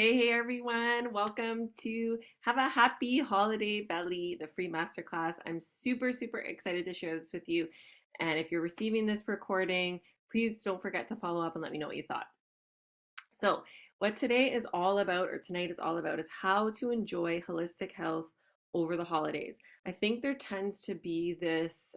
Hey everyone, welcome to Have a Happy Holiday Belly, the free masterclass. I'm super excited to share this with you. And if you're receiving this recording, please don't forget to follow up and let me know what you thought. So, what today is all about, or tonight is all about, is how to enjoy holistic health over the holidays. I think there tends to be this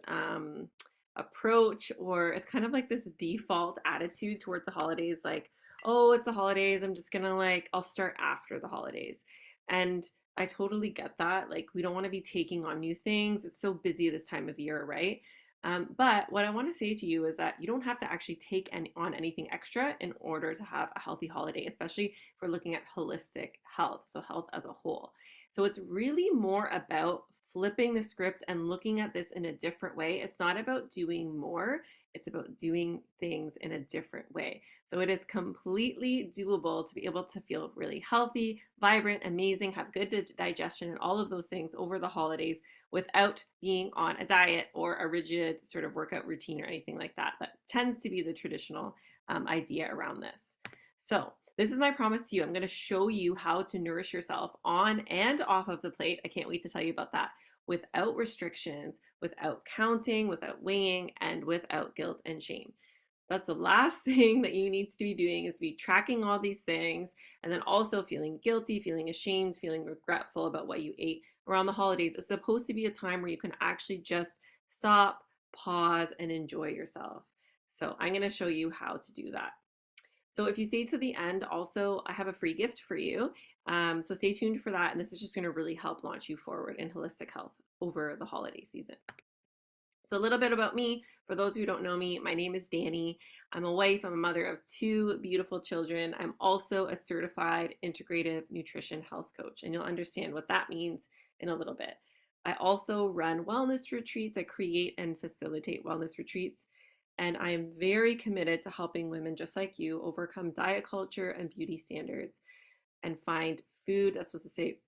approach, or it's kind of like this default attitude towards the holidays, like, oh, it's the holidays. I'm just gonna I'll start after the holidays. And I totally get that. Like, we don't want to be taking on new things. It's so busy this time of year, right? But what I want to say to you is that you don't have to actually take on anything extra in order to have a healthy holiday, especially if we're looking at holistic health, so health as a whole. So it's really more about flipping the script and looking at this in a different way. It's not about doing more, it's about doing things in a different way. So it is completely doable to be able to feel really healthy, vibrant, amazing, have good digestion, and all of those things over the holidays without being on a diet or a rigid sort of workout routine or anything like that. That tends to be the traditional idea around this. So, this is my promise to you. I'm going to show you how to nourish yourself on and off of the plate. I can't wait to tell you about that without restrictions, without counting, without weighing, and without guilt and shame. That's the last thing that you need to be doing, is be tracking all these things and then also feeling guilty, feeling ashamed, feeling regretful about what you ate around the holidays. It's supposed to be a time where you can actually just stop, pause, and enjoy yourself. So I'm going to show you how to do that. So if you stay to the end, also, I have a free gift for you. So stay tuned for that. And this is just going to really help launch you forward in holistic health over the holiday season. So a little bit about me, for those who don't know me, my name is Danny. I'm a wife, I'm a mother of two beautiful children. I'm also a certified integrative nutrition health coach, and you'll understand what that means in a little bit. I also run wellness retreats. I create and facilitate wellness retreats, and I am very committed to helping women just like you overcome diet culture and beauty standards and find food, that's supposed to say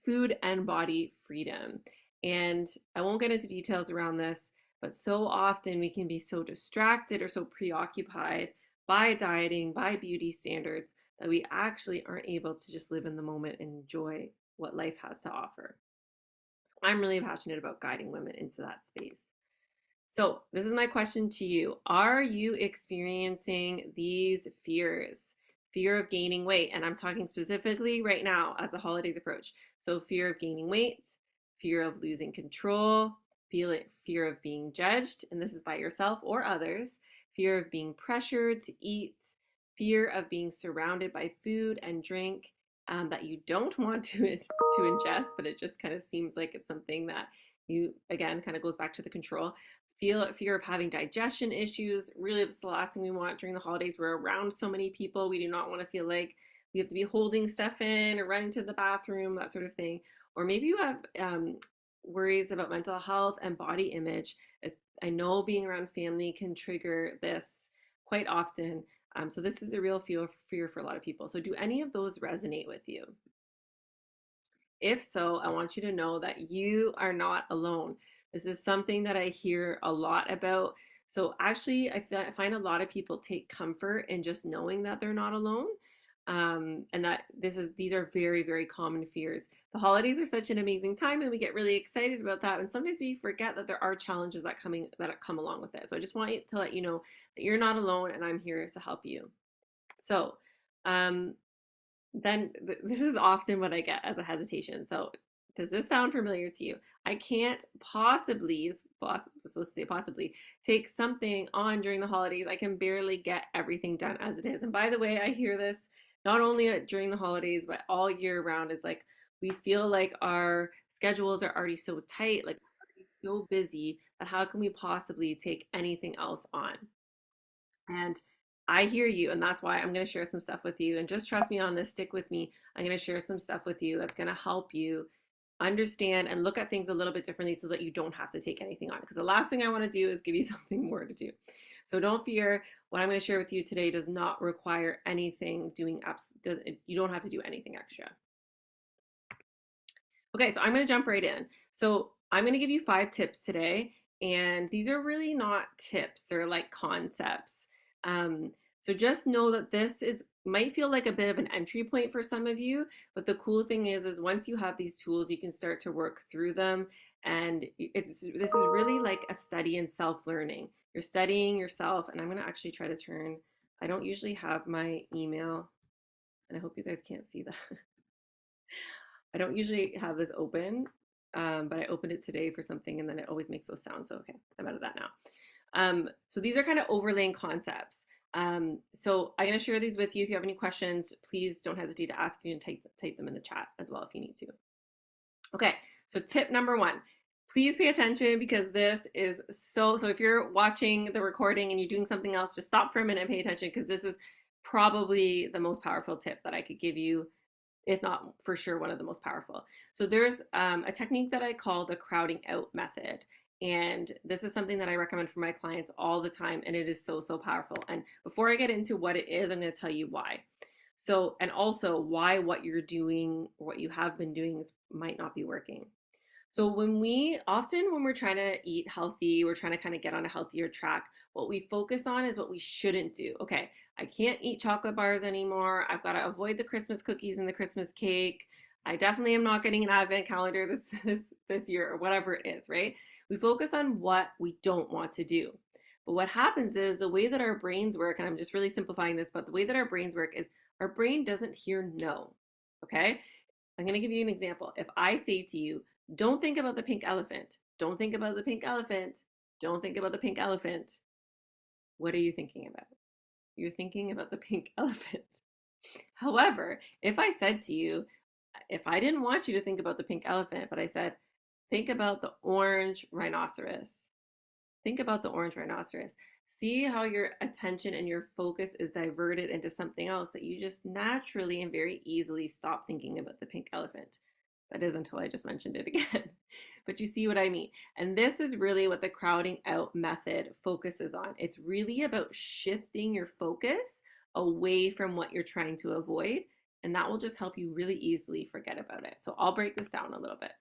food and body freedom. And I won't get into details around this, but so often we can be so distracted or so preoccupied by dieting, by beauty standards, that we actually aren't able to just live in the moment and enjoy what life has to offer. So I'm really passionate about guiding women into that space. So, this is my question to you. Are you experiencing these fears? Fear of gaining weight, and I'm talking specifically right now as the holidays approach. So, fear of gaining weight, fear of losing control, fear of being judged, and this is by yourself or others, fear of being pressured to eat, fear of being surrounded by food and drink that you don't want to ingest, but it just kind of seems like it's something that you, again, kind of goes back to the control. Fear of having digestion issues. Really, that's the last thing we want during the holidays. We're around so many people. We do not want to feel like we have to be holding stuff in or running to the bathroom, that sort of thing. Or maybe you have worries about mental health and body image. I know being around family can trigger this quite often. So this is a real fear for a lot of people. So do any of those resonate with you? If so, I want you to know that you are not alone. This is something that I hear a lot about. So actually, I find a lot of people take comfort in just knowing that they're not alone. And that these are very common fears. The holidays are such an amazing time, and we get really excited about that. And sometimes we forget that there are challenges that come along with it. So I just want to let you know that you're not alone, and I'm here to help you. So, um, then this is often what I get as a hesitation. So, does this sound familiar to you? I can't possibly, supposed to say possibly, take something on during the holidays. I can barely get everything done as it is. And by the way, I hear this not only during the holidays, but all year round. Is like we feel like our schedules are already so tight, like we're already so busy, that how can we possibly take anything else on? And I hear you, and that's why I'm going to share some stuff with you. And just trust me on this, stick with me. I'm going to share some stuff with you that's going to help you understand and look at things a little bit differently so that you don't have to take anything on. Because the last thing I want to do is give you something more to do. So don't fear. What I'm going to share with you today does not require anything doing you don't have to do anything extra. Okay, so I'm going to jump right in. So I'm going to give you 5 tips today, and these are really not tips, they're like concepts. So just know that this is might feel like a bit of an entry point for some of you, but the cool thing is once you have these tools, you can start to work through them. And this is really like a study in self-learning. You're studying yourself, and I'm gonna actually try to turn, I don't usually have my email, and I hope you guys can't see that. I don't usually have this open, but I opened it today for something, and then it always makes those sounds. So okay, I'm out of that now. So these are kind of overlaying concepts. So I'm going to share these with you. If you have any questions, please don't hesitate to ask. You can type them in the chat as well if you need to. Okay, so tip number one, please pay attention because this is so if you're watching the recording and you're doing something else, just stop for a minute and pay attention because this is probably the most powerful tip that I could give you, if not for sure one of the most powerful. So there's a technique that I call the crowding out method. And this is something that I recommend for my clients all the time. And it is so powerful. And before I get into what it is, I'm going to tell you why. So, and also why what you're doing, what you have been doing might not be working. So when we're trying to eat healthy, we're trying to kind of get on a healthier track, what we focus on is what we shouldn't do. Okay, I can't eat chocolate bars anymore. I've got to avoid the Christmas cookies and the Christmas cake. I definitely am not getting an advent calendar this year or whatever it is, right? We focus on what we don't want to do. But what happens is the way that our brains work, and I'm just really simplifying this, but the way that our brains work is our brain doesn't hear no. Okay? I'm going to give you an example. If I say to you, don't think about the pink elephant, don't think about the pink elephant, don't think about the pink elephant, what are you thinking about? You're thinking about the pink elephant. However, if I said to you, if I didn't want you to think about the pink elephant, but I said, think about the orange rhinoceros. Think about the orange rhinoceros. See how your attention and your focus is diverted into something else that you just naturally and very easily stop thinking about the pink elephant. That is until I just mentioned it again. But you see what I mean. And this is really what the crowding out method focuses on. It's really about shifting your focus away from what you're trying to avoid. And that will just help you really easily forget about it. So I'll break this down a little bit.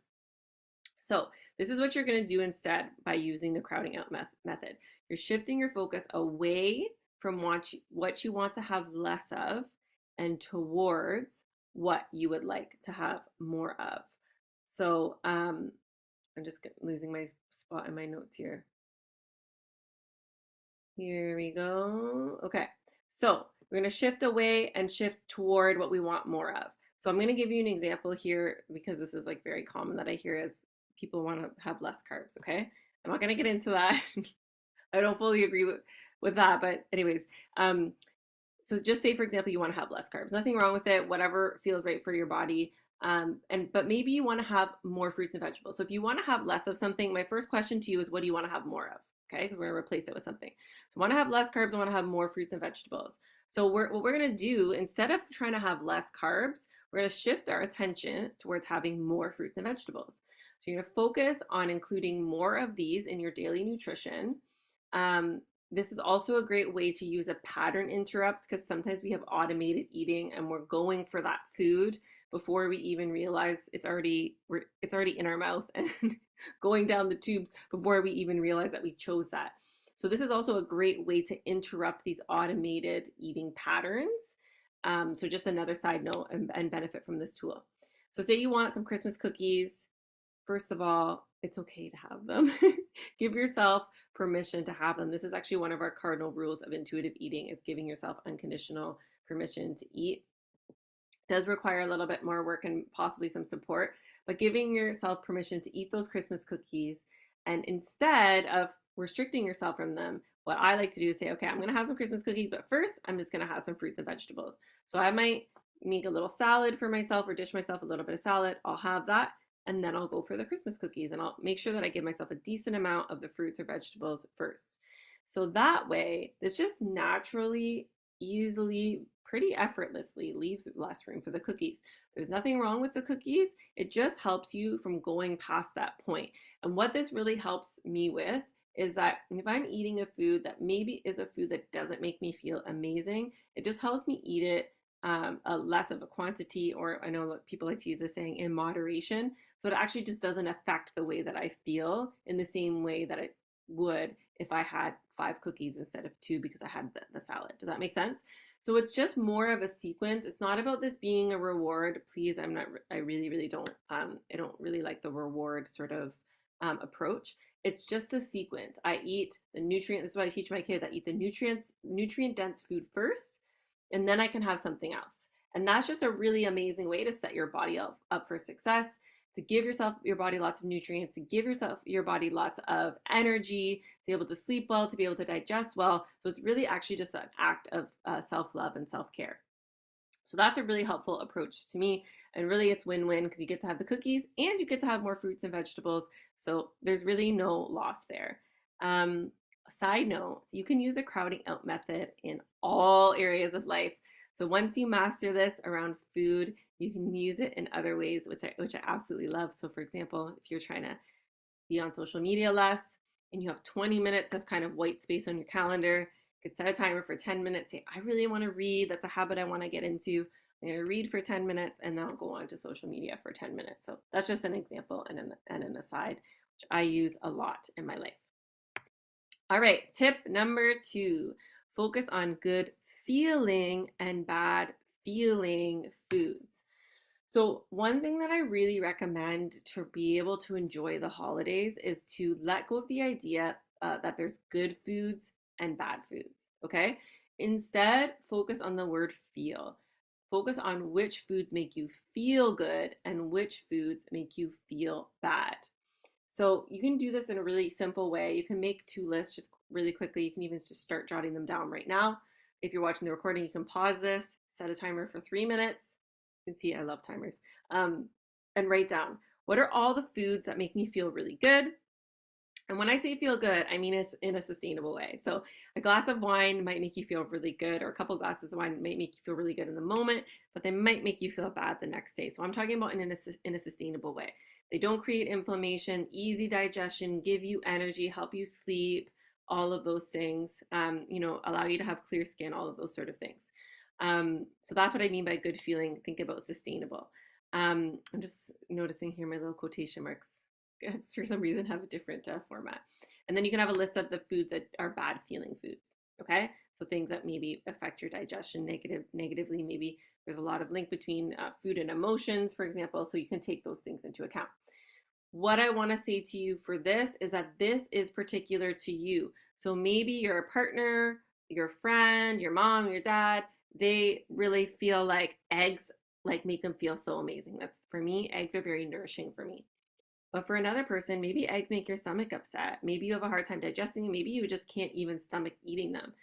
So this is what you're going to do instead by using the crowding out method. You're shifting your focus away from what you want to have less of and towards what you would like to have more of. So I'm just losing my spot in my notes here. Here we go. Okay, so we're going to shift away and shift toward what we want more of. So I'm going to give you an example here because this is like very common that I hear is people want to have less carbs. Okay, I'm not going to get into that. I don't fully agree with that, but anyways, so just say for example you want to have less carbs. Nothing wrong with it. Whatever feels right for your body. But maybe you want to have more fruits and vegetables. So if you want to have less of something, my first question to you is, what do you want to have more of? Okay, because we're going to replace it with something. So I want to have less carbs. I want to have more fruits and vegetables. So what we're going to do, instead of trying to have less carbs, we're going to shift our attention towards having more fruits and vegetables. So you're going to focus on including more of these in your daily nutrition. This is also a great way to use a pattern interrupt because sometimes we have automated eating and we're going for that food before we even realize it's already in our mouth and going down the tubes before we even realize that we chose that. So this is also a great way to interrupt these automated eating patterns. So just another side note and benefit from this tool. So say you want some Christmas cookies. First of all, it's okay to have them. Give yourself permission to have them. This is actually one of our cardinal rules of intuitive eating, is giving yourself unconditional permission to eat. It does require a little bit more work and possibly some support, but giving yourself permission to eat those Christmas cookies, and instead of restricting yourself from them, what I like to do is say, okay, I'm going to have some Christmas cookies, but first I'm just going to have some fruits and vegetables. So I might make a little salad for myself or dish myself a little bit of salad. I'll have that. And then I'll go for the Christmas cookies, and I'll make sure that I give myself a decent amount of the fruits or vegetables first. So that way, this just naturally, easily, pretty effortlessly leaves less room for the cookies. There's nothing wrong with the cookies. It just helps you from going past that point. And what this really helps me with is that if I'm eating a food that maybe is a food that doesn't make me feel amazing, it just helps me eat it less of a quantity, or I know people like to use this saying, in moderation. So it actually just doesn't affect the way that I feel in the same way that it would if I had 5 cookies instead of 2 because I had the salad. Does that make sense? So it's just more of a sequence. It's not about this being a reward. Please, I really, really don't, I don't really like the reward sort of approach. It's just a sequence. I eat the nutrient. This is what I teach my kids. I eat the nutrient dense food first, and then I can have something else. And that's just a really amazing way to set your body up for success, to give your body lots of nutrients, to give your body lots of energy, to be able to sleep well, to be able to digest well. So it's really actually just an act of self-love and self-care. So that's a really helpful approach to me. And really it's win-win because you get to have the cookies and you get to have more fruits and vegetables. So there's really no loss there. Side note, you can use a crowding out method in all areas of life. So once you master this around food, you can use it in other ways, which I absolutely love. So for example, if you're trying to be on social media less and you have 20 minutes of kind of white space on your calendar, you could set a timer for 10 minutes. Say, I really want to read. That's a habit I want to get into. I'm going to read for 10 minutes and then I'll go on to social media for 10 minutes. So that's just an example and an aside, which I use a lot in my life. All right, tip number 2, focus on good feeling and bad feeling foods. So one thing that I really recommend to be able to enjoy the holidays is to let go of the idea that there's good foods and bad foods, okay? Instead, focus on the word feel. Focus on which foods make you feel good and which foods make you feel bad. So you can do this in a really simple way. You can make 2 lists just really quickly. You can even just start jotting them down right now. If you're watching the recording, you can pause this, set a timer for 3 minutes. You can see I love timers. And write down, what are all the foods that make me feel really good? And when I say feel good, I mean it's in a sustainable way. So a glass of wine might make you feel really good, or a couple glasses of wine might make you feel really good in the moment, but they might make you feel bad the next day. So I'm talking about in a sustainable way. They don't create inflammation, easy digestion, give you energy, help you sleep, all of those things, allow you to have clear skin, all of those sort of things. So that's what I mean by good feeling. Think about sustainable. I'm just noticing here my little quotation marks for some reason have a different format. And then you can have a list of the foods that are bad feeling foods. Okay, so things that maybe affect your digestion negatively. Maybe there's a lot of link between food and emotions, for example. So you can take those things into account. What I want to say to you for this is that this is particular to you. So maybe your partner, your friend, your mom, your dad, they really feel like eggs like make them feel so amazing. That's for me, eggs are very nourishing for me. But for another person, maybe eggs make your stomach upset. Maybe you have a hard time digesting them. Maybe you just can't even stomach eating them.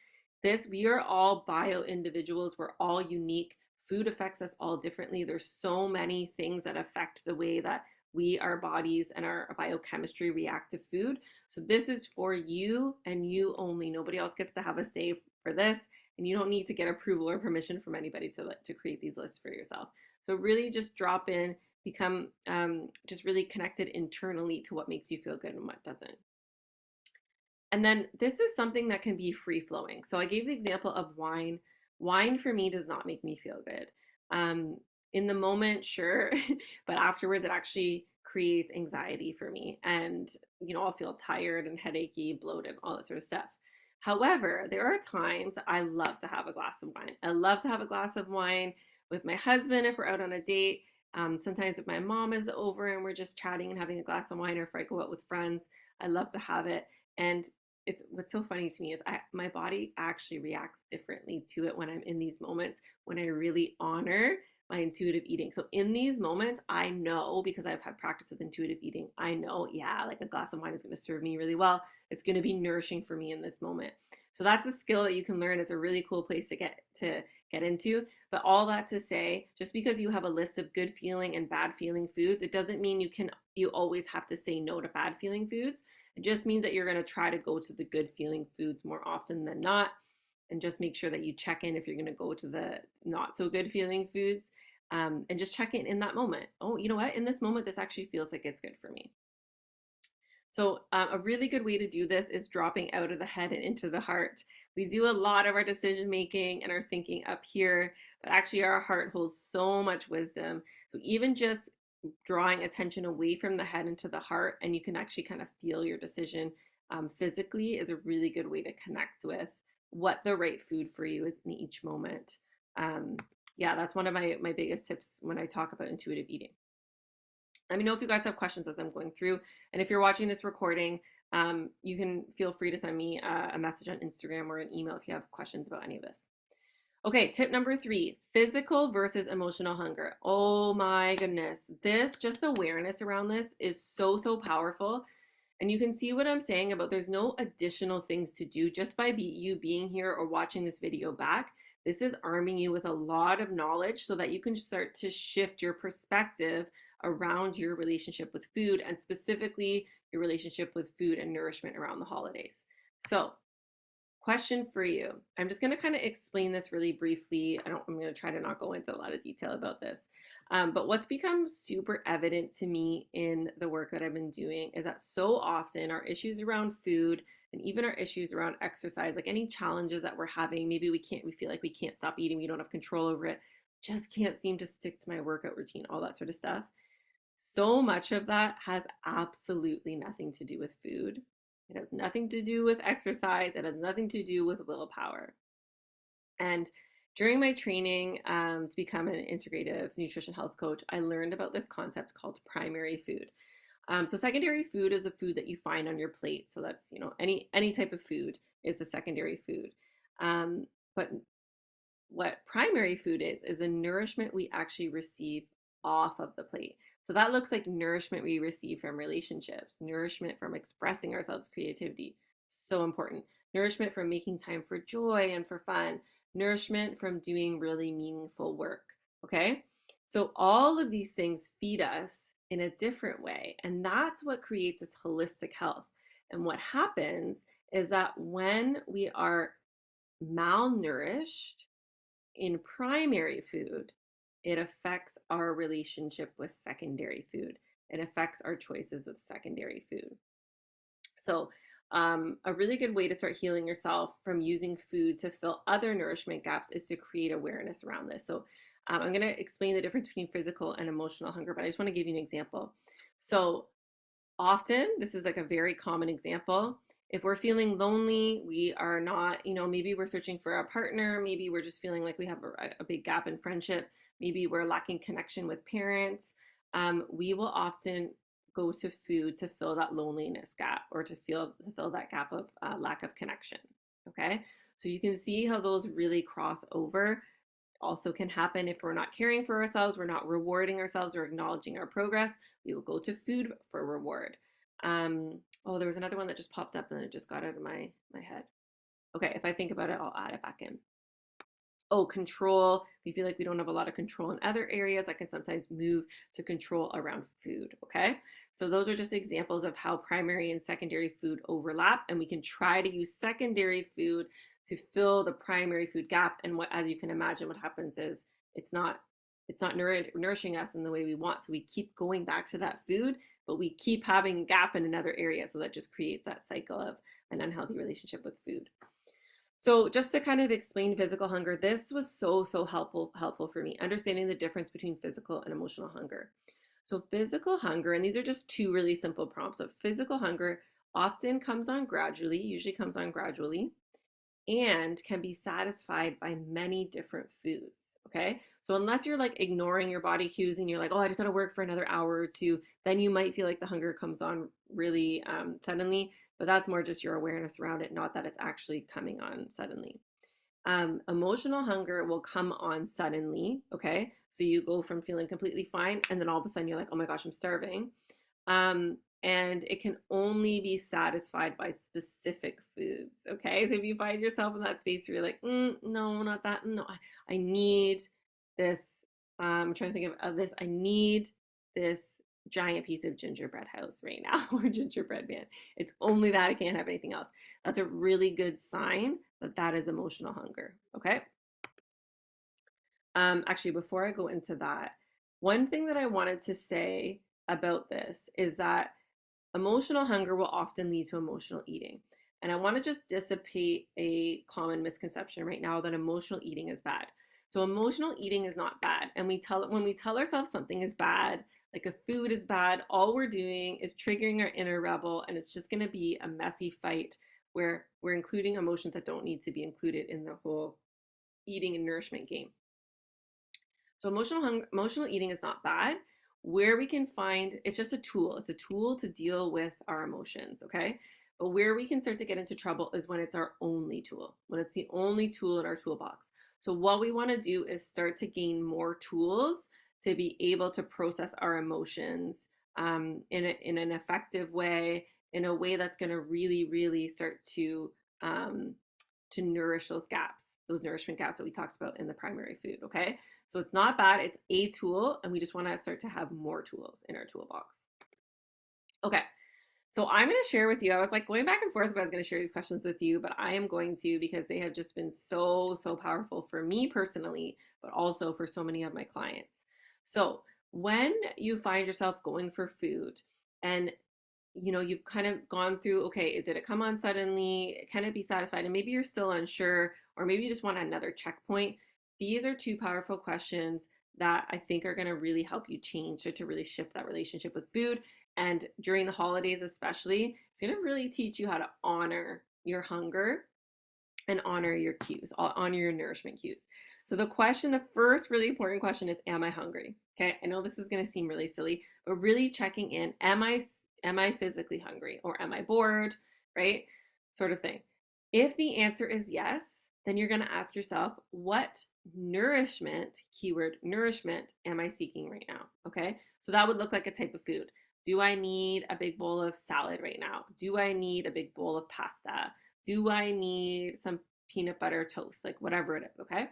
We are all bio individuals. We're all unique. Food affects us all differently. There's so many things that affect the way that our bodies and our biochemistry react to food. So this is for you and you only. Nobody else gets to have a say for this. And you don't need to get approval or permission from anybody to create these lists for yourself. So really just drop in, become just really connected internally to what makes you feel good and what doesn't. And then this is something that can be free flowing. So I gave the example of wine. Wine for me does not make me feel good. In the moment, sure, but afterwards it actually creates anxiety for me. And, I'll feel tired and headachy, bloated, all that sort of stuff. However, there are times I love to have a glass of wine. I love to have a glass of wine with my husband if we're out on a date. Sometimes if my mom is over and we're just chatting and having a glass of wine, or if I go out with friends, I love to have it. And what's so funny to me is my body actually reacts differently to it when I'm in these moments, when I really honor my intuitive eating. So in these moments, I know, because I've had practice with intuitive eating, I know, yeah, like a glass of wine is going to serve me really well. It's going to be nourishing for me in this moment. So that's a skill that you can learn. It's a really cool place to get into. But all that to say, just because you have a list of good feeling and bad feeling foods, it doesn't mean you always have to say no to bad feeling foods. It just means that you're going to try to go to the good feeling foods more often than not. And just make sure that you check in if you're going to go to the not so good feeling foods, and just check in that moment. Oh, you know what? In this moment, this actually feels like it's good for me. So a really good way to do this is dropping out of the head and into the heart. We do a lot of our decision making and our thinking up here, but actually our heart holds so much wisdom. So even just drawing attention away from the head into the heart, and you can actually kind of feel your decision physically is a really good way to connect with what the right food for you is in each moment. Um, yeah, that's one of my biggest tips when I talk about intuitive eating. Let me know if you guys have questions as I'm going through. And if you're watching this recording, you can feel free to send me a message on Instagram or an email if you have questions about any of this. Okay, tip number 3, physical versus emotional hunger. Oh my goodness. This, just awareness around this is so, so powerful. And you can see what I'm saying about there's no additional things to do just by you being here or watching this video back. This is arming you with a lot of knowledge so that you can start to shift your perspective around your relationship with food, and specifically your relationship with food and nourishment around the holidays. So, question for you. I'm just going to kind of explain this really briefly. I'm going to try to not go into a lot of detail about this. But what's become super evident to me in the work that I've been doing is that so often our issues around food and even our issues around exercise, like any challenges that we're having, maybe we feel like we can't stop eating, we don't have control over it, just can't seem to stick to my workout routine, all that sort of stuff. So much of that has absolutely nothing to do with food. It has nothing to do with exercise. It has nothing to do with willpower. And during my training to become an integrative nutrition health coach, I learned about this concept called primary food. So secondary food is a food that you find on your plate. So that's, any type of food is a secondary food. But what primary food is a nourishment we actually receive off of the plate. So that looks like nourishment we receive from relationships, nourishment from expressing ourselves, creativity, so important. Nourishment from making time for joy and for fun, nourishment from doing really meaningful work. Okay. So all of these things feed us in a different way. And that's what creates this holistic health. And what happens is that when we are malnourished in primary food, it affects our relationship with secondary food. It affects our choices with secondary food. So, a really good way to start healing yourself from using food to fill other nourishment gaps is to create awareness around this. So, I'm going to explain the difference between physical and emotional hunger, but I just want to give you an example. So, often, this is like a very common example. If we're feeling lonely, we are not, maybe we're searching for a partner, maybe we're just feeling like we have a big gap in friendship, maybe we're lacking connection with parents, we will often go to food to fill that loneliness gap or to fill that gap of lack of connection. Okay, so you can see how those really cross over. Also can happen if we're not caring for ourselves, we're not rewarding ourselves or acknowledging our progress, we will go to food for reward. Oh, there was another one that just popped up and it just got out of my head. Okay, if I think about it, I'll add it back in. Oh, control. We feel like we don't have a lot of control in other areas. I can sometimes move to control around food. Okay, so those are just examples of how primary and secondary food overlap, and we can try to use secondary food to fill the primary food gap. And what, as you can imagine, what happens is it's not nourishing us in the way we want. So we keep going back to that food, but we keep having a gap in another area. So that just creates that cycle of an unhealthy relationship with food. So just to kind of explain physical hunger, this was so, so helpful for me, understanding the difference between physical and emotional hunger. So physical hunger, and these are just two really simple prompts of physical hunger often comes on gradually, usually comes on gradually, and can be satisfied by many different foods. Okay. So unless you're like ignoring your body cues and you're like, oh, I just got to work for another hour or two, then you might feel like the hunger comes on really suddenly. But that's more just your awareness around it, not that it's actually coming on suddenly. Emotional hunger will come on suddenly. Okay. So you go from feeling completely fine, and then all of a sudden you're like, oh my gosh, I'm starving. And it can only be satisfied by specific foods. Okay, so if you find yourself in that space where you're like, no, not that. No, I need this. I'm trying to think of this. I need this giant piece of gingerbread house right now, or gingerbread man. It's only that. I can't have anything else. That's a really good sign that that is emotional hunger. Okay. Actually, before I go into that, one thing that I wanted to say about this is that emotional hunger will often lead to emotional eating. And I want to just dissipate a common misconception right now that emotional eating is bad. So emotional eating is not bad. And when we tell ourselves something is bad, Like if food is bad, all we're doing is triggering our inner rebel, and it's just going to be a messy fight where we're including emotions that don't need to be included in the whole eating and nourishment game. So emotional eating is not bad. Where we can find, it's just a tool. It's a tool to deal with our emotions, okay? But where we can start to get into trouble is when it's our only tool, when it's the only tool in our toolbox. So what we want to do is start to gain more tools to be able to process our emotions in an effective way, in a way that's going to really, really start um, to nourish those gaps, those nourishment gaps that we talked about in the primary food. Okay. So it's not bad. It's a tool, and we just want to start to have more tools in our toolbox. Okay. So I'm going to share with you, I was like going back and forth if I was going to share these questions with you, but I am going to because they have just been so, so powerful for me personally, but also for so many of my clients. So when you find yourself going for food and you've kind of gone through, okay, is it a come on suddenly? Can it be satisfied? And maybe you're still unsure, or maybe you just want another checkpoint. These are two powerful questions that I think are going to really help you change or to really shift that relationship with food. And during the holidays, especially, it's going to really teach you how to honor your hunger and honor your cues, honor your nourishment cues. So the first really important question is, am I hungry? Okay, I know this is going to seem really silly, but really checking in, am I physically hungry, or am I bored, right? Sort of thing. If the answer is yes, then you're going to ask yourself, what nourishment, keyword nourishment, am I seeking right now? Okay, so that would look like a type of food. Do I need a big bowl of salad right now? Do I need a big bowl of pasta? Do I need some peanut butter toast? Like whatever it is, okay?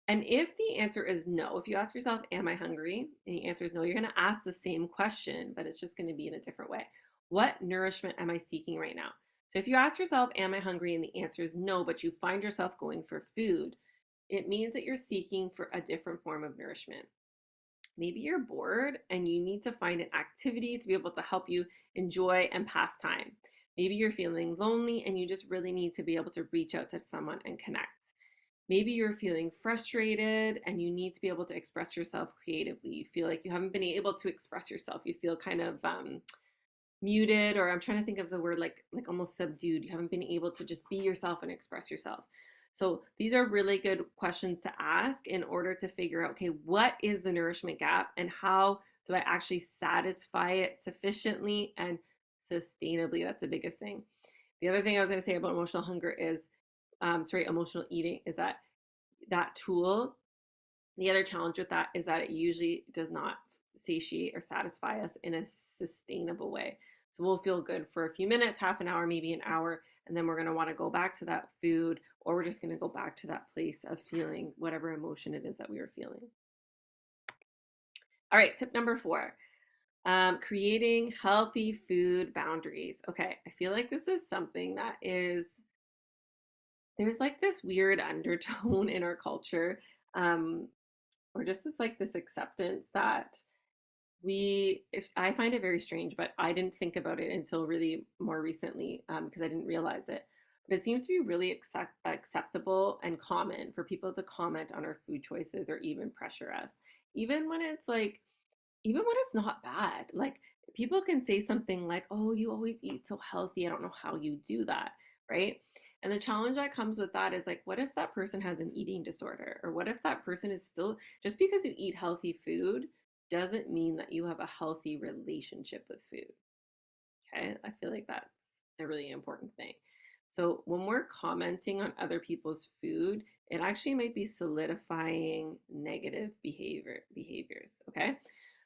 And if the answer is no, if you ask yourself, am I hungry? And the answer is no, you're going to ask the same question, but it's just going to be in a different way. What nourishment am I seeking right now? So if you ask yourself, am I hungry? And the answer is no, but you find yourself going for food, it means that you're seeking for a different form of nourishment. Maybe you're bored and you need to find an activity to be able to help you enjoy and pass time. Maybe you're feeling lonely and you just really need to be able to reach out to someone and connect. Maybe you're feeling frustrated and you need to be able to express yourself creatively. You feel like you haven't been able to express yourself. You feel kind of muted, or I'm trying to think of the word, like almost subdued. You haven't been able to just be yourself and express yourself. So these are really good questions to ask in order to figure out, okay, what is the nourishment gap and how do I actually satisfy it sufficiently and sustainably? That's the biggest thing. The other thing I was going to say about emotional hunger is, emotional eating, is that tool. The other challenge with that is that it usually does not satiate or satisfy us in a sustainable way. So we'll feel good for a few minutes, half an hour, maybe an hour, and then we're going to want to go back to that food, or we're just going to go back to that place of feeling whatever emotion it is that we were feeling. All right, tip number 4, creating healthy food boundaries. Okay, I feel like this is something that there's like this weird undertone in our culture, um, or just this acceptance that I find it very strange, but I didn't think about it until really more recently, because I didn't realize it. But it seems to be really acceptable and common for people to comment on our food choices or even pressure us, even when it's like, even when it's not bad. Like people can say something like, "Oh, you always eat so healthy. I don't know how you do that," right? And the challenge that comes with that is like, what if that person has an eating disorder? Or what if that person is still, just because you eat healthy food doesn't mean that you have a healthy relationship with food. Okay. I feel like that's a really important thing. So when we're commenting on other people's food, it actually might be solidifying negative behaviors. Okay.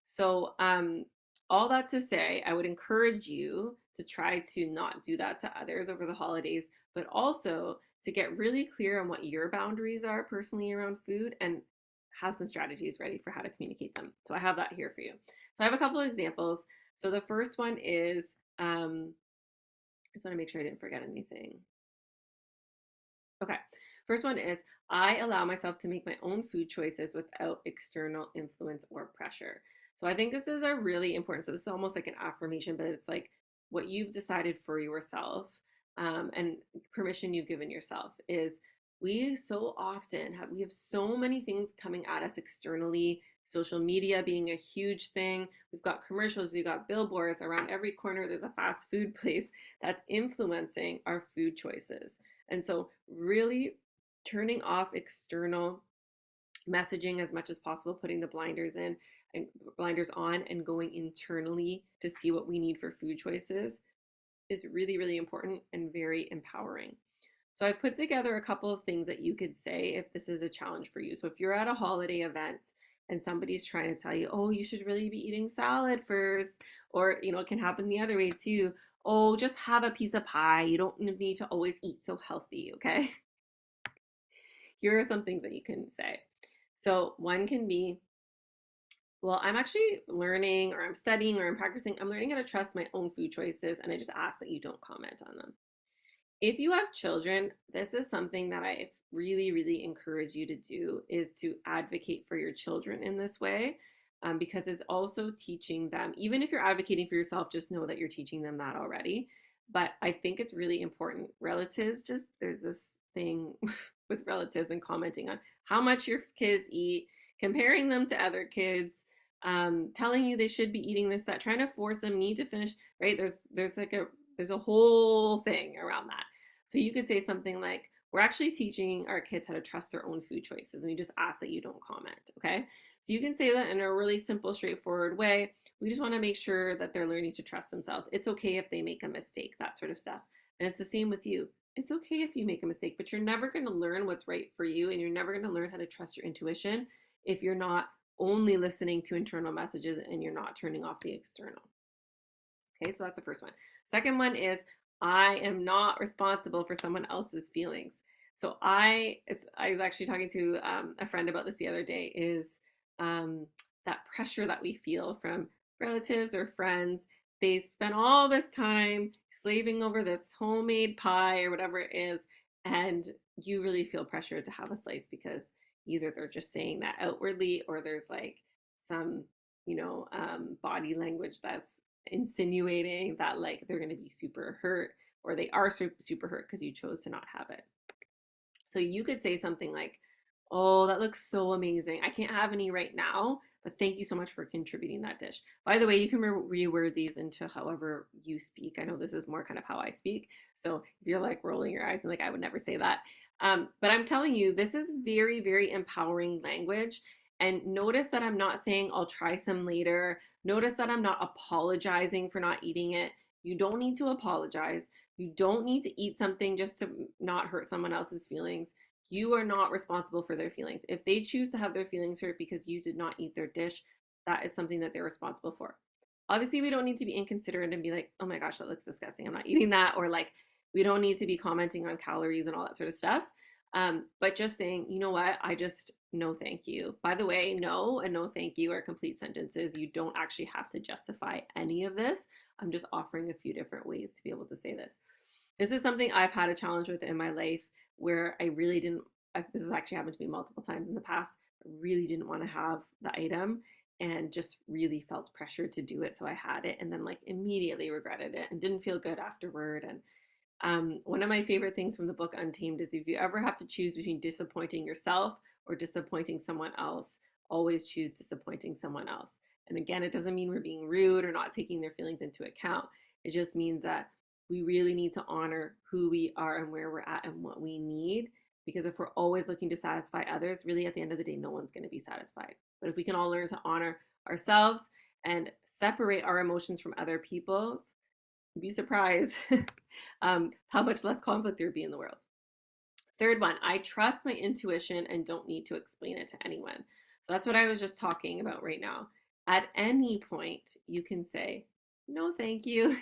So all that to say, I would encourage you to try to not do that to others over the holidays, but also to get really clear on what your boundaries are personally around food and have some strategies ready for how to communicate them. So I have that here for you. So I have a couple of examples. So the first one is, I just want to make sure I didn't forget anything. Okay. First one is, I allow myself to make my own food choices without external influence or pressure. So I think this is a really important. So this is almost like an affirmation, but it's like what you've decided for yourself, and permission you've given yourself is, we so often we have so many things coming at us externally social media being a huge thing. We've got commercials, we've got billboards around every corner. There's a fast food place that's influencing our food choices. And so, really turning off external messaging as much as possible, putting the blinders in and blinders on and going internally to see what we need for food choices is really, really important and very empowering. So I've put together a couple of things that you could say if this is a challenge for you. So if you're at a holiday event and somebody's trying to tell you, oh, you should really be eating salad first, or, it can happen the other way too. Oh, just have a piece of pie. You don't need to always eat so healthy, okay? Here are some things that you can say. So one can be, well, I'm actually learning or I'm studying or I'm practicing. I'm learning how to trust my own food choices, and I just ask that you don't comment on them. If you have children, this is something that I really, really encourage you to do is to advocate for your children in this way, because it's also teaching them, even if you're advocating for yourself, just know that you're teaching them that already. But I think it's really important. Relatives, just there's this thing with relatives and commenting on how much your kids eat, comparing them to other kids, telling you they should be eating this, that, trying to force them need to finish, right? There's a whole thing around that. So you could say something like, we're actually teaching our kids how to trust their own food choices, and we just ask that you don't comment, okay? So you can say that in a really simple, straightforward way. We just want to make sure that they're learning to trust themselves. It's okay if they make a mistake, that sort of stuff. And it's the same with you. It's okay if you make a mistake, but you're never going to learn what's right for you, and you're never going to learn how to trust your intuition if you're not only listening to internal messages and you're not turning off the external. Okay, so that's the first one. Second one is, I am not responsible for someone else's feelings. So I was actually talking to a friend about this the other day, is that pressure that we feel from relatives or friends. They spend all this time slaving over this homemade pie or whatever it is, and you really feel pressured to have a slice because either they're just saying that outwardly, or there's like some, body language that's insinuating that like they're going to be super hurt, or they are super hurt because you chose to not have it. So you could say something like, oh, that looks so amazing. I can't have any right now, but thank you so much for contributing that dish. By the way, you can reword these into however you speak. I know this is more kind of how I speak. So if you're like rolling your eyes and like, I would never say that. But I'm telling you, this is very, very empowering language. And notice that I'm not saying I'll try some later. Notice that I'm not apologizing for not eating it. You don't need to apologize. You don't need to eat something just to not hurt someone else's feelings. You are not responsible for their feelings. If they choose to have their feelings hurt because you did not eat their dish, that is something that they're responsible for. Obviously, we don't need to be inconsiderate and be like, oh my gosh, that looks disgusting, I'm not eating that. Or like, we don't need to be commenting on calories and all that sort of stuff. But just saying, you know what, I just, no thank you. By the way, no and no thank you are complete sentences. You don't actually have to justify any of this. I'm just offering a few different ways to be able to say this. This is something I've had a challenge with in my life, where I really didn't, this has actually happened to me multiple times in the past. I really didn't want to have the item and just really felt pressured to do it. So I had it and then like immediately regretted it and didn't feel good afterward. And one of my favorite things from the book Untamed is, if you ever have to choose between disappointing yourself or disappointing someone else, always choose disappointing someone else. And again, it doesn't mean we're being rude or not taking their feelings into account. It just means that we really need to honor who we are and where we're at and what we need. Because if we're always looking to satisfy others, really at the end of the day, no one's going to be satisfied. But if we can all learn to honor ourselves and separate our emotions from other people's, you'd be surprised how much less conflict there'd be in the world. Third one, I trust my intuition and don't need to explain it to anyone. So that's what I was just talking about right now. At any point, you can say, no, thank you.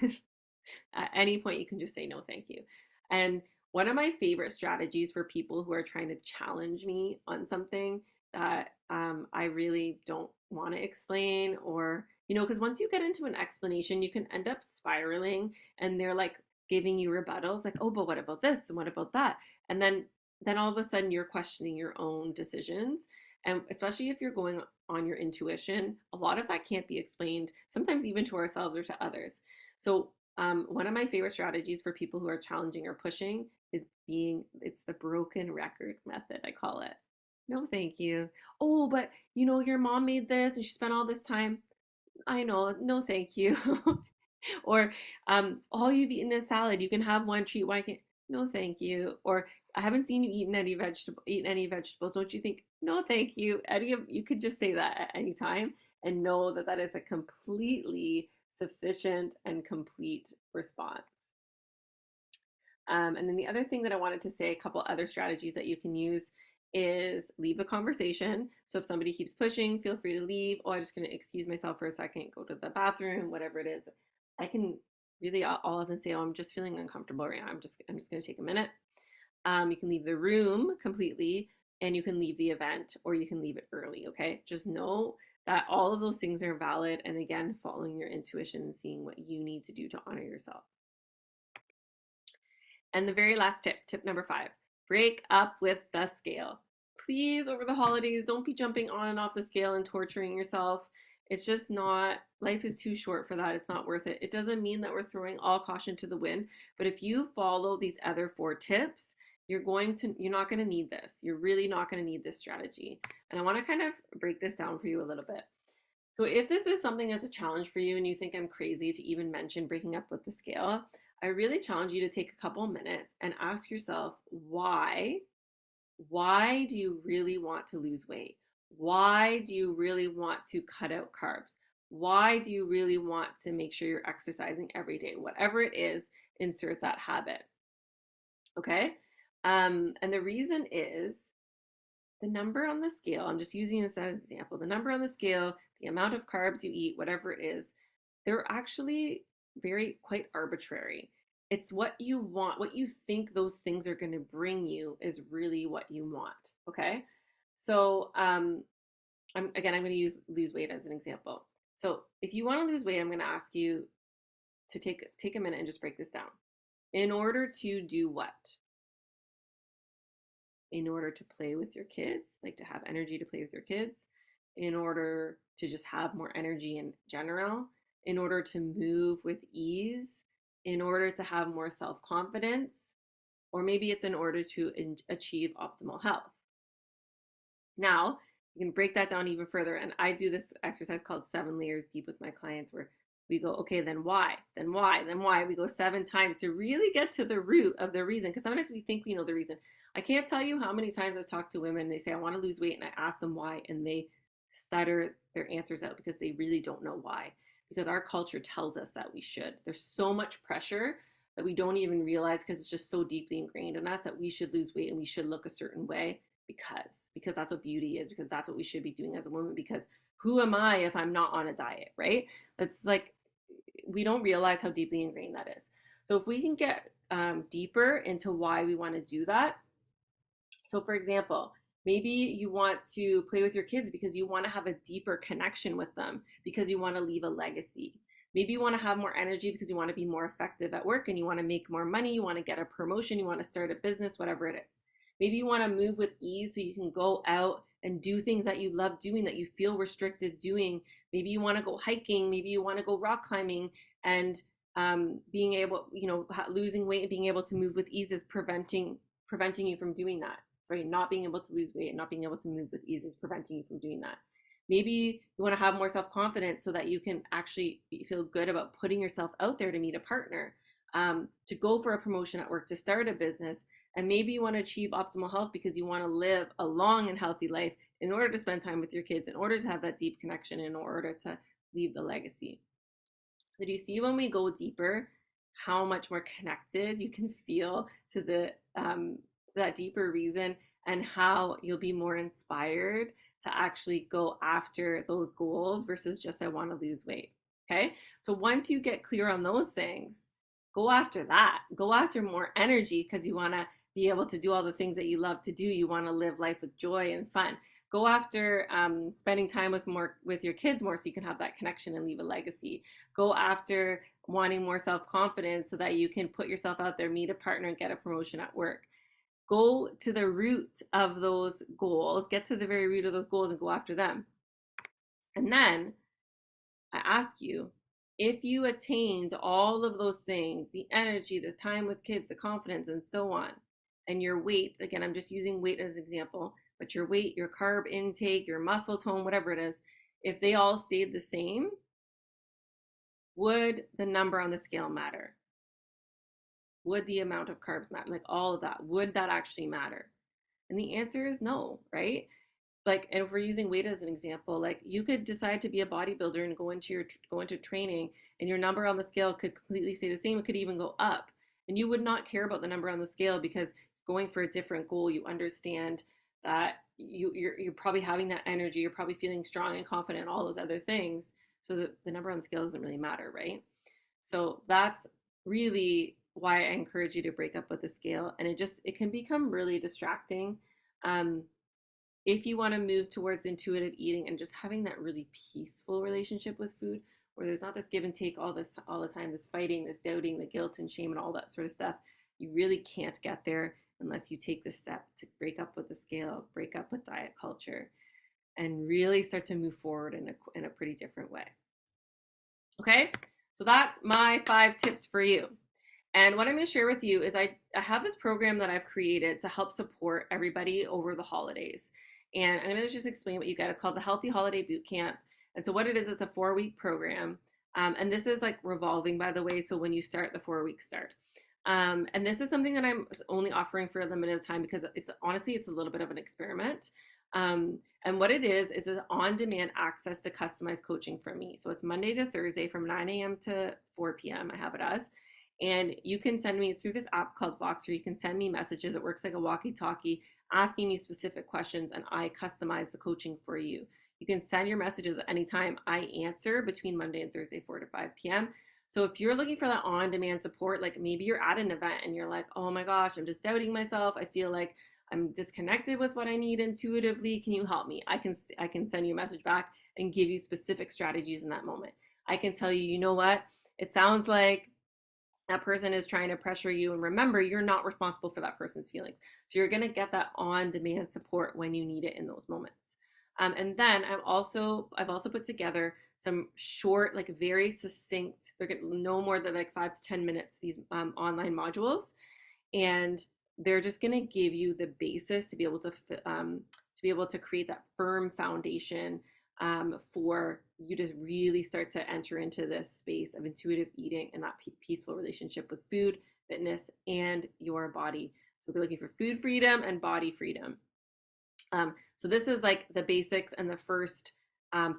At any point, you can just say, no, thank you. And one of my favorite strategies for people who are trying to challenge me on something that I really don't want to explain, or, because once you get into an explanation, you can end up spiraling and they're like giving you rebuttals like, oh, but what about this? And what about that? And then all of a sudden you're questioning your own decisions. And especially if you're going on your intuition, a lot of that can't be explained, sometimes even to ourselves or to others. So one of my favorite strategies for people who are challenging or pushing is it's the broken record method, I call it. No, thank you. Oh, but your mom made this and she spent all this time. I know. No, thank you. Or all you've eaten is salad. You can have one treat. Why can't? No, thank you. Or I haven't seen you eat any vegetables. Don't you think? No, thank you. You could just say that at any time and know that that is a completely sufficient and complete response. And then the other thing that I wanted to say, a couple other strategies that you can use is leave the conversation. So if somebody keeps pushing, feel free to leave. Oh, I'm just going to excuse myself for a second, go to the bathroom, whatever it is. I can really all of them say, oh, I'm just feeling uncomfortable right now. I'm just going to take a minute. You can leave the room completely, and you can leave the event, or you can leave it early. Okay, just know that all of those things are valid. And again, following your intuition and seeing what you need to do to honor yourself. And the very last tip, tip number 5, break up with the scale. Please, over the holidays, don't be jumping on and off the scale and torturing yourself. It's just not, life is too short for that. It's not worth it. It doesn't mean that we're throwing all caution to the wind, but if you follow these other 4 tips, you're not going to need this. You're really not going to need this strategy. And I want to kind of break this down for you a little bit. So if this is something that's a challenge for you and you think I'm crazy to even mention breaking up with the scale, I really challenge you to take a couple minutes and ask yourself why. Why do you really want to lose weight? Why do you really want to cut out carbs? Why do you really want to make sure you're exercising every day? Whatever it is, insert that habit. Okay? And the reason is the number on the scale, I'm just using this as an example, the number on the scale, the amount of carbs you eat, whatever it is, they're actually quite arbitrary. It's what you want, what you think those things are going to bring you is really what you want. Okay. So, I'm going to use lose weight as an example. So if you want to lose weight, I'm going to ask you to take a minute and just break this down. In order to do what? In order to play with your kids, like to have energy to play with your kids, in order to just have more energy in general, in order to move with ease, in order to have more self confidence, or maybe it's in order to achieve optimal health. Now, you can break that down even further. And I do this exercise called 7 layers deep with my clients where we go, okay, then why? Then why? Then why? We go 7 times to really get to the root of the reason. Because sometimes we think we know the reason. I can't tell you how many times I've talked to women, they say, I want to lose weight, and I ask them why, and they stutter their answers out because they really don't know why. Because our culture tells us that we should. There's so much pressure that we don't even realize because it's just so deeply ingrained in us that we should lose weight and we should look a certain way because that's what beauty is, because that's what we should be doing as a woman, because who am I if I'm not on a diet, right? That's like, we don't realize how deeply ingrained that is. So if we can get deeper into why we want to do that. So for example, maybe you want to play with your kids because you want to have a deeper connection with them, because you want to leave a legacy. Maybe you want to have more energy because you want to be more effective at work and you want to make more money, you want to get a promotion, you want to start a business, whatever it is. Maybe you want to move with ease so you can go out and do things that you love doing that you feel restricted doing. Maybe you want to go hiking, maybe you want to go rock climbing, and being able, losing weight and being able to move with ease is preventing you from doing that. Right? Not being able to lose weight and not being able to move with ease is preventing you from doing that. Maybe you want to have more self-confidence so that you can actually feel good about putting yourself out there to meet a partner, to go for a promotion at work, to start a business. And maybe you want to achieve optimal health because you want to live a long and healthy life in order to spend time with your kids, in order to have that deep connection, in order to leave the legacy. So do you see, when we go deeper, how much more connected you can feel to that deeper reason, and how you'll be more inspired to actually go after those goals versus just, I want to lose weight. Okay. So once you get clear on those things, go after that. Go after more energy because you want to be able to do all the things that you love to do. You want to live life with joy and fun. Go after spending time with your kids more so you can have that connection and leave a legacy. Go after wanting more self-confidence so that you can put yourself out there, meet a partner, and get a promotion at work. Go to the root of those goals, get to the very root of those goals and go after them. And then I ask you, if you attained all of those things, the energy, the time with kids, the confidence, and so on, and your weight, again, I'm just using weight as an example, but your weight, your carb intake, your muscle tone, whatever it is, if they all stayed the same, would the number on the scale matter? Would the amount of carbs matter? Like all of that, would that actually matter? And the answer is no, right? Like, and if we're using weight as an example, like you could decide to be a bodybuilder and go into training, and your number on the scale could completely stay the same. It could even go up, and you would not care about the number on the scale because going for a different goal, you understand that you're probably having that energy, you're probably feeling strong and confident, all those other things. So the number on the scale doesn't really matter, right? So that's really why I encourage you to break up with the scale, and it can become really distracting. Um, if you want to move towards intuitive eating and just having that really peaceful relationship with food where there's not this give and take all the time, this fighting, this doubting, the guilt and shame and all that sort of stuff, you really can't get there unless you take the step to break up with the scale, break up with diet culture, and really start to move forward in a pretty different way. Okay, so that's my 5 tips for you. And what I'm going to share with you is I have this program that I've created to help support everybody over the holidays. And I'm going to just explain what you get. It's called the Healthy Holiday Boot Camp. And so what it is, it's a 4-week program. And this is like revolving, by the way. So when you start, the 4 weeks start. And this is something that I'm only offering for a limited time because it's honestly, it's a little bit of an experiment. And what it is an on-demand access to customized coaching from me. So it's Monday to Thursday from 9 a.m. to 4 p.m. I have it as. And you can send me, it's through this app called Voxer. You can send me messages. It works like a walkie-talkie, asking me specific questions, and I customize the coaching for you. You can send your messages at any time. I answer between Monday and Thursday, 4 to 5 p.m. So if you're looking for that on-demand support, like maybe you're at an event and you're like, oh my gosh, I'm just doubting myself. I feel like I'm disconnected with what I need intuitively. Can you help me? I can send you a message back and give you specific strategies in that moment. I can tell you, you know what? It sounds like that person is trying to pressure you, and remember, you're not responsible for that person's feelings. So you're going to get that on-demand support when you need it in those moments. And then I've also put together some short, like very succinct, they're no more than like 5 to 10 minutes, these online modules, and they're just going to give you the basis to be able to create that firm foundation for you to really start to enter into this space of intuitive eating and that peaceful relationship with food, fitness, and your body. So we're looking for food freedom and body freedom. So this is like the basics and the first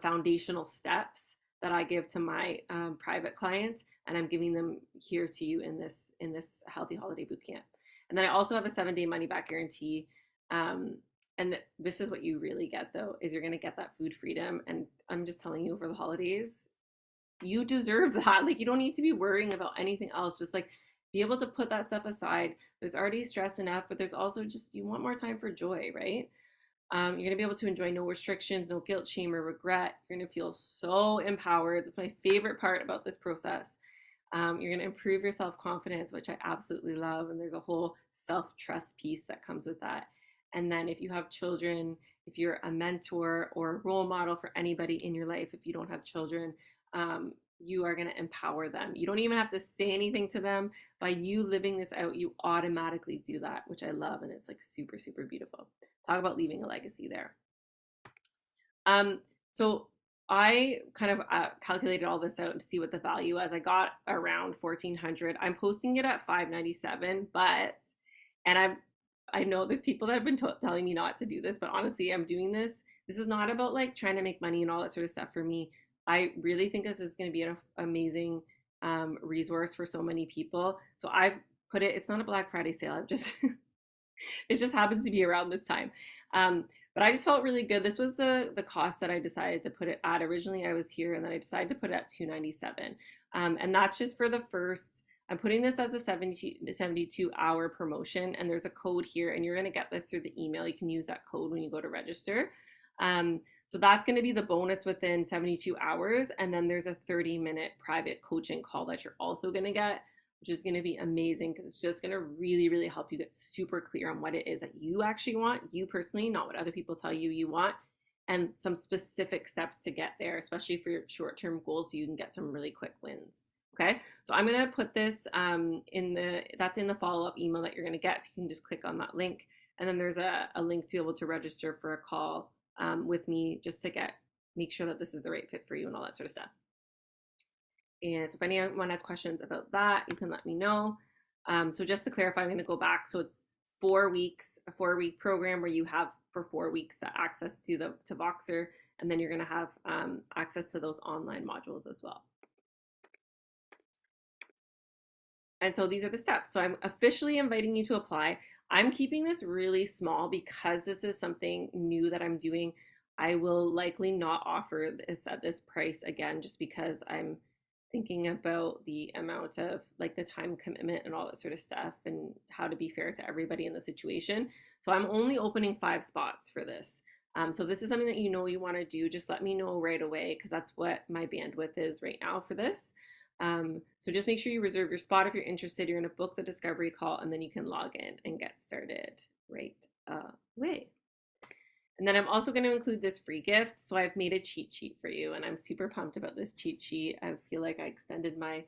foundational steps that I give to my private clients, and I'm giving them here to you in this Healthy Holiday Bootcamp. And then I also have a 7-day money back guarantee. And this is what you really get, though, is you're going to get that food freedom. And I'm just telling you, over the holidays, you deserve that. Like, you don't need to be worrying about anything else. Just like be able to put that stuff aside. There's already stress enough, but there's also just, you want more time for joy, right? You're going to be able to enjoy no restrictions, no guilt, shame, or regret. You're going to feel so empowered. That's my favorite part about this process. You're going to improve your self-confidence, which I absolutely love. And there's a whole self-trust piece that comes with that. And then if you have children, if you're a mentor or a role model for anybody in your life, if you don't have children, you are going to empower them. You don't even have to say anything to them. By you living this out, you automatically do that, which I love. And it's like super, super beautiful. Talk about leaving a legacy there. So I kind of calculated all this out to see what the value was. I got around 1,400. I'm posting it at 597, and I know there's people that have been telling me not to do this, but honestly, I'm doing this. This is not about like trying to make money and all that sort of stuff for me. I really think this is going to be an amazing resource for so many people. So I've put it, it's not a Black Friday sale. I'm just, it just happens to be around this time. But I just felt really good. This was the cost that I decided to put it at. Originally I was here, and then I decided to put it at 297. And that's just for the first, I'm putting this as a 72-hour promotion, and there's a code here, and you're going to get this through the email. You can use that code when you go to register. So that's going to be the bonus within 72 hours. And then there's a 30-minute private coaching call that you're also going to get, which is going to be amazing because it's just going to really, really help you get super clear on what it is that you actually want, you personally, not what other people tell you you want, and some specific steps to get there, especially for your short-term goals, so you can get some really quick wins. Okay, so I'm going to put this that's in the follow-up email that you're going to get. So you can just click on that link And then there's a link to be able to register for a call with me just to make sure that this is the right fit for you and all that sort of stuff. And so if anyone has questions about that, you can let me know. So just to clarify, I'm going to go back. So it's 4 weeks, a 4-week program where you have for 4 weeks access to Voxer, and then you're going to have access to those online modules as well. And so these are the steps. So I'm officially inviting you to apply. I'm keeping this really small because this is something new that I'm doing. I will likely not offer this at this price again, just because I'm thinking about the amount of like the time commitment and all that sort of stuff and how to be fair to everybody in the situation. So I'm only opening 5 spots for this. So if this is something that you know you want to do, just let me know right away, because that's what my bandwidth is right now for this. So just make sure you reserve your spot if you're interested. You're going to book the discovery call, and then you can log in and get started right away. And then I'm also going to include this free gift. So I've made a cheat sheet for you, and I'm super pumped about this cheat sheet. I feel like I extended my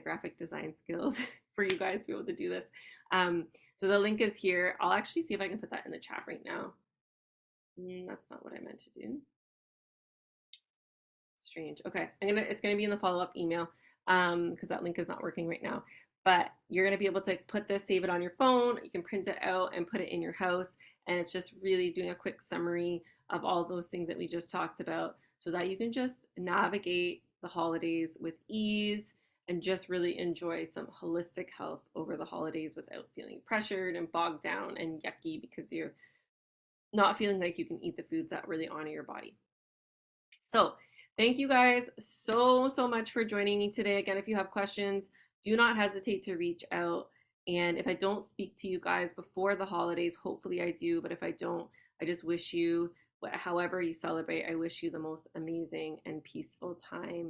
graphic design skills for you guys to be able to do this. So the link is here. I'll actually see if I can put that in the chat right now. That's not what I meant to do. Strange. Okay, it's gonna be in the follow-up email because that link is not working right now. But you're gonna be able to put this, save it on your phone. You can print it out and put it in your house, and it's just really doing a quick summary of all those things that we just talked about, so that you can just navigate the holidays with ease and just really enjoy some holistic health over the holidays without feeling pressured and bogged down and yucky because you're not feeling like you can eat the foods that really honor your body. So thank you guys so much for joining me today. Again, if you have questions, do not hesitate to reach out. And if I don't speak to you guys before the holidays, hopefully I do. But if I don't, I just wish you, however you celebrate, I wish you the most amazing and peaceful time